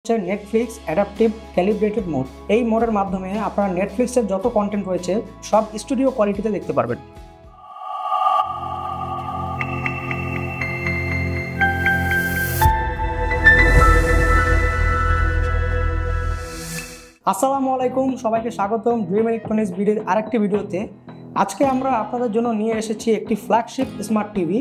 হচ্ছে Netflix adaptive calibrated mode. এই মোডের মাধ্যমে আপনারা নেটফ্লিক্সের যত কন্টেন্ট রয়েছে সব স্টুডিও কোয়ালিটিতে দেখতে পারবেন। আসসালামু আলাইকুম, সবাইকে স্বাগতম ড্রিম ইলেকট্রনিক্স বিডির আরেকটি ভিডিওতে। আজকে আমরা আপনাদের জন্য নিয়ে এসেছি একটি flagship smart TV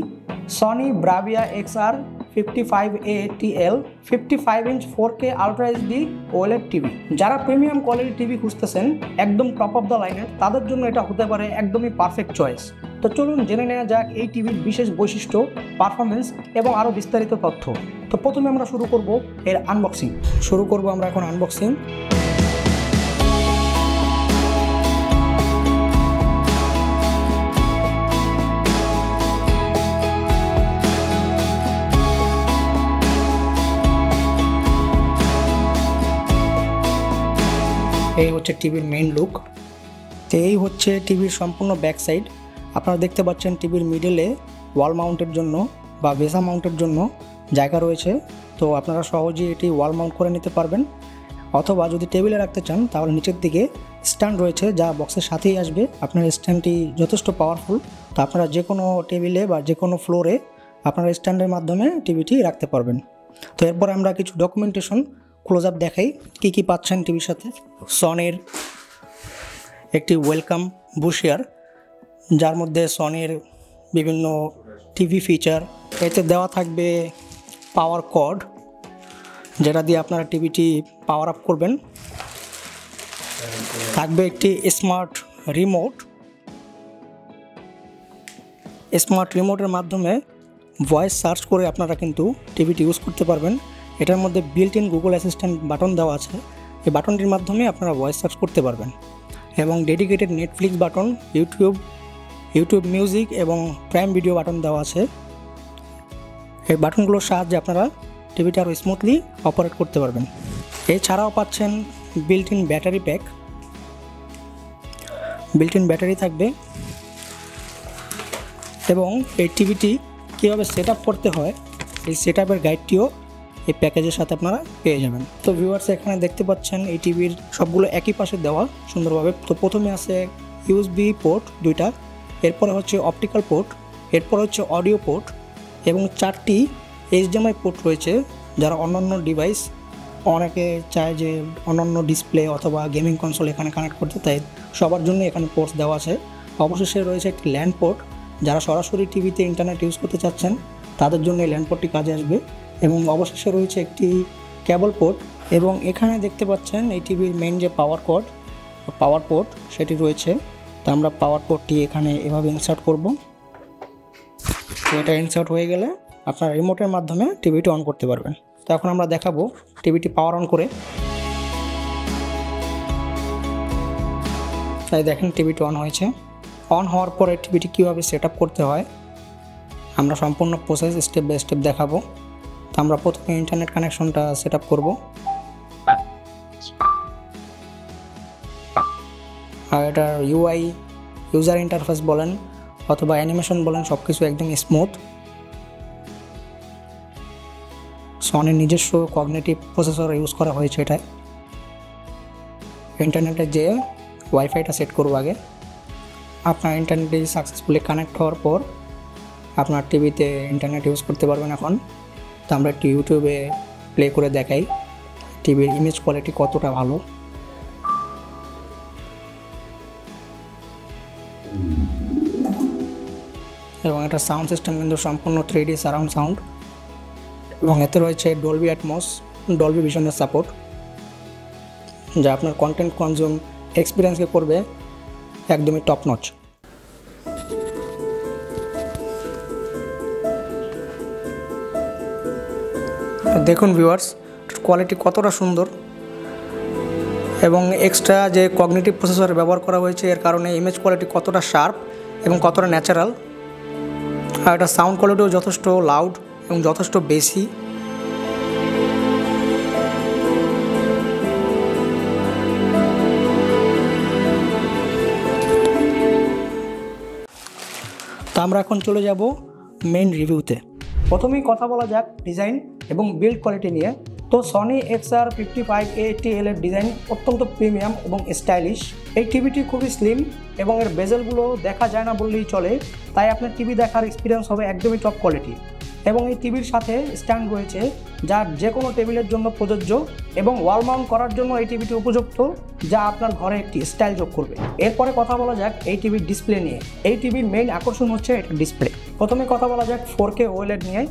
Sony Bravia XR 55A TL 55 inch 4K ultra HD OLED TV. যারা প্রিমিয়াম কোয়ালিটি টিভি খুঁজতেছেন একদম টপ অফ দ্য লাইনের, তাদের জন্য এটা হতে পারে একদমই পারফেক্ট চয়েস। তো চলুন জেনে নেওয়া যাক এই টিভির বিশেষ বৈশিষ্ট্য, পারফরমেন্স এবং আরও বিস্তারিত তথ্য। তো প্রথমে আমরা শুরু করব এর আনবক্সিং। আমরা এখন আনবক্সিং। এই হচ্ছে টিভির মেইন লুক। তো এই হচ্ছে টিভির সম্পূর্ণ ব্যাক সাইড। আপনারা দেখতে পাচ্ছেন টিভির মিডলে ওয়াল মাউন্টের জন্য বা বেসা মাউন্টের জন্য জায়গা রয়েছে। তো আপনারা সহজেই এটি ওয়াল মাউন্ট করে নিতে পারবেন, অথবা যদি টেবিলে রাখতে চান তাহলে নিচের দিকে স্ট্যান্ড রয়েছে যা বক্সের সাথেই আসবে। আপনার স্ট্যান্ডটি যথেষ্ট পাওয়ারফুল, তো আপনারা যে কোনো টেবিলে বা যে কোনো ফ্লোরে আপনারা স্ট্যান্ডের মাধ্যমে টিভিটি রাখতে পারবেন। তো এরপর আমরা কিছু ডকুমেন্টেশন ক্লোজ আপ দেখাই কী কী পাচ্ছেন টিভির সাথে। সনির একটি ওয়েলকাম বুশিয়ার, যার মধ্যে সনির বিভিন্ন টিভি ফিচার। এতে দেওয়া থাকবে পাওয়ার কর্ড, যেটা দিয়ে আপনারা টিভিটি পাওয়ার আপ করবেন। থাকবে একটি স্মার্ট রিমোটের মাধ্যমে ভয়েস সার্চ করে আপনারা কিন্তু টিভিটি ইউজ করতে পারবেন। এটার মধ্যে built in Google assistant button দেওয়া আছে। এই বাটনটির মাধ্যমে আপনারা ভয়েস সার্চ করতে পারবেন, এবং dedicated Netflix button, YouTube music এবং প্রাইম ভিডিও বাটন দেওয়া আছে। এই বাটনগুলোর সাহায্যে আপনারা টিভিটা আরও স্মুথলি অপারেট করতে পারবেন। এছাড়াও পাচ্ছেন built in battery pack. Built in battery থাকবে, এবং এই টিভিটি কীভাবে সেট আপ করতে হয় এই সেট আপের গাইডটিও এই প্যাকেজের সাথে আপনারা পেয়ে যাবেন। তো ভিউয়ার্স, এখানে দেখতে পাচ্ছেন এই টিভির সবগুলো একই পাশে দেওয়া সুন্দরভাবে। তো প্রথমে আছে USB পোর্ট 2টা, এরপরে হচ্ছে অপটিক্যাল পোর্ট, এরপর হচ্ছে অডিও পোর্ট, এবং 4টি HDMI পোর্ট রয়েছে। যারা অন্যান্য ডিভাইস, অনেকে চায় যে অন্যান্য ডিসপ্লে অথবা গেমিং কনসোল এখানে কানেক্ট করতে, তাই সবার জন্য এখানে পোর্টস দেওয়া আছে। অবশেষে রয়েছে একটি ল্যান্ড পোর্ট, যারা সরাসরি টিভিতে ইন্টারনেট ইউজ করতে চাচ্ছেন তাদের জন্য এই ল্যান্ড পোর্টটি কাজে আসবে। এবং অবশেষে রয়েছে একটি কেবল পোর্ট, এবং এখানে দেখতে পাচ্ছেন এই টিভির মেইন যে পাওয়ার পোর্ট সেটি রয়েছে। তো আমরা পাওয়ার পোর্টটি এখানে এভাবে ইনসার্ট করব। তো এটা ইনসার্ট হয়ে গেলে আপনারা রিমোটের মাধ্যমে টিভিটি অন করতে পারবেন। তো এখন আমরা দেখাবো টিভিটি পাওয়ার অন করে। তাই দেখেন টিভিটি অন হয়েছে। অন হওয়ার পরে টিভিটি কীভাবে সেট আপ করতে হয় আমরা সম্পূর্ণ প্রসেস স্টেপ বাই স্টেপ দেখাবো। তো আমরা প্রথমে ইন্টারনেট কানেকশনটা সেট আপ করবো। আর এটার ইউজার ইন্টারফেস বলেন অথবা অ্যানিমেশন বলেন, সব কিছু একদম স্মুথ। সনির নিজস্ব কগনিটিভ প্রসেসর ইউজ করা হয়েছে এটায়। ইন্টারনেটে যে ওয়াইফাইটা সেট করবো আগে। আপনার ইন্টারনেটে সাকসেসফুলি কানেক্ট হওয়ার পর আপনার টিভিতে ইন্টারনেট ইউজ করতে পারবেন এখন। তো আমরা একটু ইউটিউবে প্লে করে দেখাই টিভির ইমেজ কোয়ালিটি কতটা ভালো। এবং এটা সাউন্ড সিস্টেম কিন্তু সম্পূর্ণ 3D সারাউন্ড সাউন্ড, এবং এতে রয়েছে ডলবি অ্যাটমস, ডলবি ভিশনের সাপোর্ট, যা আপনার কন্টেন্ট কনজিউম এক্সপিরিয়েন্সকে করবে একদমই টপ নচ। দেখুন ভিউয়ার্স, কোয়ালিটি কতটা সুন্দর, এবং এক্সট্রা যে কগনিটিভ প্রসেসর ব্যবহার করা হয়েছে এর কারণে ইমেজ কোয়ালিটি কতটা শার্প এবং কতটা ন্যাচারাল। আর এটা সাউন্ড কোয়ালিটিও যথেষ্ট লাউড এবং যথেষ্ট বেশি। তো আমরা এখন চলে যাব মেইন রিভিউতে। প্রথমেই কথা বলা যাক ডিজাইন এবং বিল্ড কোয়ালিটি নিয়ে। তো সনি XR55A80L এর ডিজাইন অত্যন্ত প্রিমিয়াম এবং স্টাইলিশ। এই টিভিটি খুবই স্লিম এবং এর বেজেলগুলো দেখা যায় না বললেই চলে, তাই আপনার টিভি দেখার এক্সপিরিয়েন্স হবে একদমই টপ কোয়ালিটি। এবং এই টিভির সাথে স্ট্যান্ড রয়েছে যা যে কোনো টেবিলের জন্য প্রযোজ্য এবং ওয়াল মাউন্ট করার জন্য এই টিভিটি উপযুক্ত, যা আপনার ঘরে একটি স্টাইল যোগ করবে। এরপরে কথা বলা যাক এই টিভির ডিসপ্লে নিয়ে। এই টিভির মেইন আকর্ষণ হচ্ছে এটা ডিসপ্লে। প্রথমে কথা বলা যাক 4K OLED নিয়ে।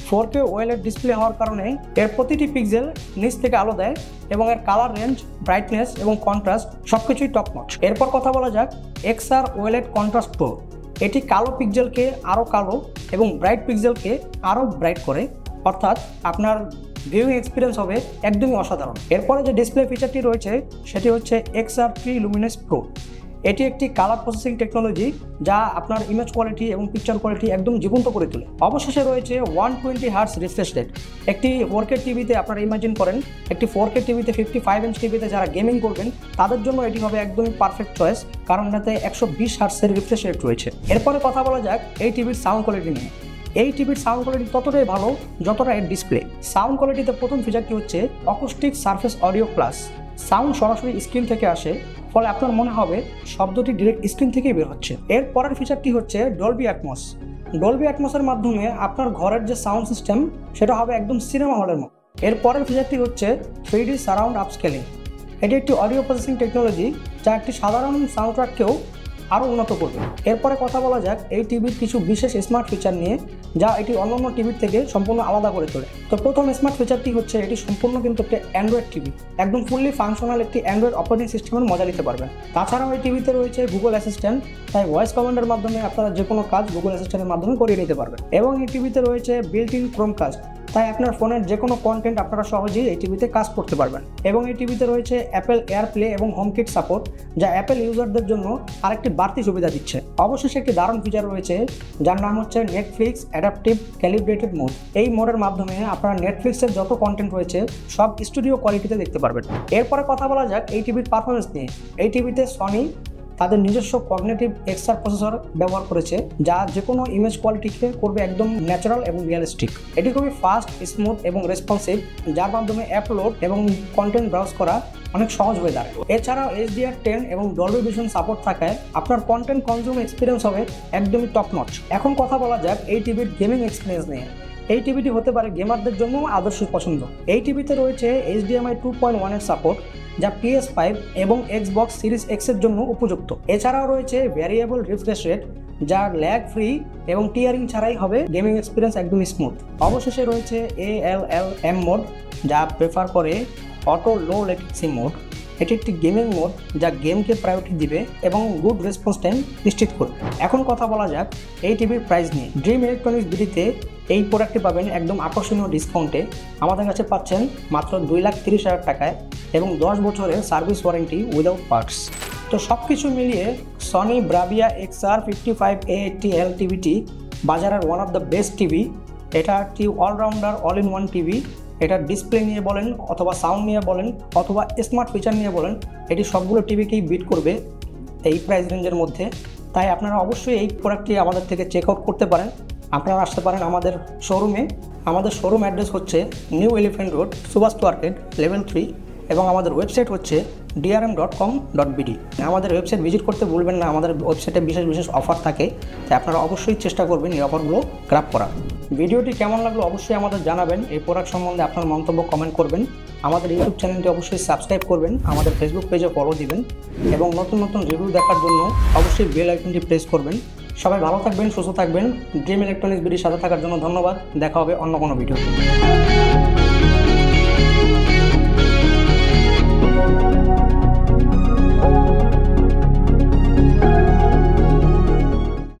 4K OLED ডিসপ্লে হওয়ার কারণে এর প্রতিটি পিক্সেল নিচ থেকে আলো দেয় এবং এর কালার রেঞ্জ, ব্রাইটনেস এবং কন্ট্রাস্ট সবকিছুই টপ নচ। এরপর কথা বলা যাক XR OLED কন্ট্রাস্ট প্রো। এটি কালো পিক্সেলকে আরও কালো এবং ব্রাইট পিক্সেলকে আরও ব্রাইট করে, অর্থাৎ আপনার ভিউইং এক্সপিরিয়েন্স হবে একদমই অসাধারণ। এরপরে যে ডিসপ্লে ফিচারটি রয়েছে সেটি হচ্ছে XR3 লুমিনেস প্রো। এটি একটি কালার প্রসেসিং টেকনোলজি যা আপনার ইমেজ কোয়ালিটি এবং পিকচার কোয়ালিটি একদম জীবন্ত করে তোলে। অবশেষে রয়েছে 120 হার্টজ রিফ্রেশ রেট। একটি 4K টিভিতে আপনারা ইমাজিন করেন, একটি 4K টিভিতে 55 ইঞ্চ টিভিতে যারা গেমিং করবেন তাদের জন্য এটি হবে একদমই পারফেক্ট চয়েস, কারণ এটাতে 120 হার্টজের রিফ্রেশ রেট রয়েছে। এরপরে কথা বলা যাক এই টিভির সাউন্ড কোয়ালিটি নিয়ে। এই টিভির সাউন্ড কোয়ালিটি ততটাই ভালো যতটা এর ডিসপ্লে। সাউন্ড কোয়ালিটিতে প্রথম ফিচারটি হচ্ছে acoustic surface audio plus. Sound সরাসরি স্ক্রিন থেকে আসে, ফলে আপনার মনে হবে শব্দটি ডিরেক্ট স্ক্রিন থেকেই বের হচ্ছে। এর পরের ফিচারটি হচ্ছে ডলবি অ্যাটমস। ডলবি অ্যাটমসের মাধ্যমে আপনার ঘরের যে সাউন্ড সিস্টেম সেটা হবে একদম সিনেমা হলের মতো। এর পরের ফিচারটি হচ্ছে 3D সারাউন্ড আপস্কেলিং। এটি একটি অডিও প্রসেসিং টেকনোলজি যা একটি সাধারণ সাউন্ড ট্র্যাককেও আরও উন্নত করবে। এরপরে কথা বলা যাক এই টিভির কিছু বিশেষ স্মার্ট ফিচার নিয়ে যা এটি অন্যান্য টিভির থেকে সম্পূর্ণ আলাদা করে তোলে। তো প্রথম স্মার্ট ফিচারটি হচ্ছে এটি সম্পূর্ণ কিন্তু একটি অ্যান্ড্রয়েড টিভি, একদম ফুললি ফাংশনাল একটি অ্যান্ড্রয়েড অপারেটিং সিস্টেমের মজা নিতে পারবেন। তাছাড়াও এই টিভিতে রয়েছে গুগল অ্যাসিস্ট্যান্ট, তাই ভয়েস কমান্ডের মাধ্যমে আপনারা যে কোনো কাজ গুগল অ্যাসিস্ট্যান্টের মাধ্যমে করিয়ে নিতে পারবেন। এবং এই টিভিতে রয়েছে বিল্ট ইন ক্রোমকাস্ট, তাই আপনার ফোনের যে কোনো কন্টেন্ট আপনারা সহজেই এই টিভিতে কাজ করতে পারবেন। এবং এই টিভিতে রয়েছে অ্যাপেল এয়ারপ্লে এবং হোমকিট সাপোর্ট, যা অ্যাপেল ইউজারদের জন্য আরেকটি বাড়তি সুবিধা দিচ্ছে। অবশেষে একটি দারুণ ফিচার রয়েছে যার নাম হচ্ছে নেটফ্লিক্স অ্যাডাপটিভ ক্যালিব্রেটেড মোড। এই মোডের মাধ্যমে আপনারা নেটফ্লিক্সের যত কন্টেন্ট রয়েছে সব স্টুডিও কোয়ালিটিতে দেখতে পারবেন। এরপরে কথা বলা যাক এই টিভির পারফরমেন্স নিয়ে। এই টিভিতে সনি তাদের নিজস্ব কগনিটিভ XR প্রসেসর ব্যবহার করেছে, যা যে কোনো ইমেজ কোয়ালিটিকে করবে একদম ন্যাচারাল এবং রিয়েলিস্টিক। এটি খুবই ফাস্ট, স্মুথ এবং রেসপন্সিভ, যার মাধ্যমে অ্যাপ লোড এবং কন্টেন্ট ব্রাউজ করা অনেক সহজ হয়ে দাঁড়ায়। এছাড়াও HDR10 এবং ডলবি ভিশন সাপোর্ট থাকায় আপনার কন্টেন্ট কনজিউম এক্সপিরিয়েন্স হবে একদমই টপ নচ। এখন কথা বলা যাক এই টিভির গেমিং এক্সপিরিয়েন্স নিয়ে। এই টিভিটি হতে পারে গেমারদের জন্য আদর্শ পছন্দ। এই টিভিতে রয়েছে HDMI 2.1 এর সাপোর্ট, যা PS5 এবং Xbox Series X এর জন্য উপযুক্ত। এছাড়াও রয়েছে ভ্যারিয়েবল রিফ্রেশ রেট, যার ল্যাগ ফ্রি এবং টিয়ারিং ছাড়াই হবে গেমিং এক্সপিরিয়েন্স একদম স্মুথ। অবশেষে রয়েছে ALLM মোড, যা প্রেফার করে অটো লো লেটেন্সি মোড। এটি একটি গেমিং মোড যা গেমকে প্রায়োরিটি দিবে এবং গুড রেসপন্স টাইম নিশ্চিত করবে। এখন কথা বলা যাক এই টিভির প্রাইস নিয়ে। ড্রিম ইলেকট্রনিক্স বিডিতে এই প্রোডাক্টটি পাবেন একদম আকর্ষণীয় ডিসকাউন্টে। আমাদের কাছে পাচ্ছেন মাত্র 2,30,000 টাকায় এবং 10 বছরের সার্ভিস ওয়ারেন্টি উইদাউট পার্টস। তো সব কিছু মিলিয়ে সনি ব্রাভিয়া XR55A80L টিভিটি বাজারের one of the best TV. এটা একটি allrounder all in one TV. এটা ডিসপ্লে নিয়ে বলেন অথবা সাউন্ড নিয়ে বলেন অথবা স্মার্ট ফিচার নিয়ে বলেন, এটি সবগুলো টিভিকেই বিট করবে এই প্রাইস রেঞ্জের মধ্যে। তাই আপনারা অবশ্যই এই প্রোডাক্টটি আমাদের থেকে চেক আউট করতে পারেন। আপনারা আসতে পারেন আমাদের শোরুমে। আমাদের শোরুম অ্যাড্রেস হচ্ছে New Elephant Road, Subhash Market, level 3 এবং আমাদের ওয়েবসাইট হচ্ছে drm.com.bd। আমাদের ওয়েবসাইট ভিজিট করতে ভুলবেন না, আমাদের ওয়েবসাইটে বিশেষ বিশেষ অফার থাকে, তাই আপনারা অবশ্যই চেষ্টা করবেন এই অফারগুলো গ্র্যাব করা। ভিডিওটি কেমন লাগলো অবশ্যই আমাদের জানাবেন। এই প্রোডাক্ট সম্বন্ধে আপনার মন্তব্য কমেন্ট করবেন। আমাদের ইউটিউব চ্যানেলটি অবশ্যই সাবস্ক্রাইব করবেন, আমাদের ফেসবুক পেজে ফলো দিবেন এবং নতুন নতুন রিভিউ দেখার জন্য অবশ্যই বেল আইকনটি প্রেস করবেন। সবাই ভালো থাকবেন, সুস্থ থাকবেন। ড্রিম ইলেকট্রনিক্স বিডির সাথে থাকার জন্য ধন্যবাদ। দেখা হবে অন্য কোনো ভিডিওতে।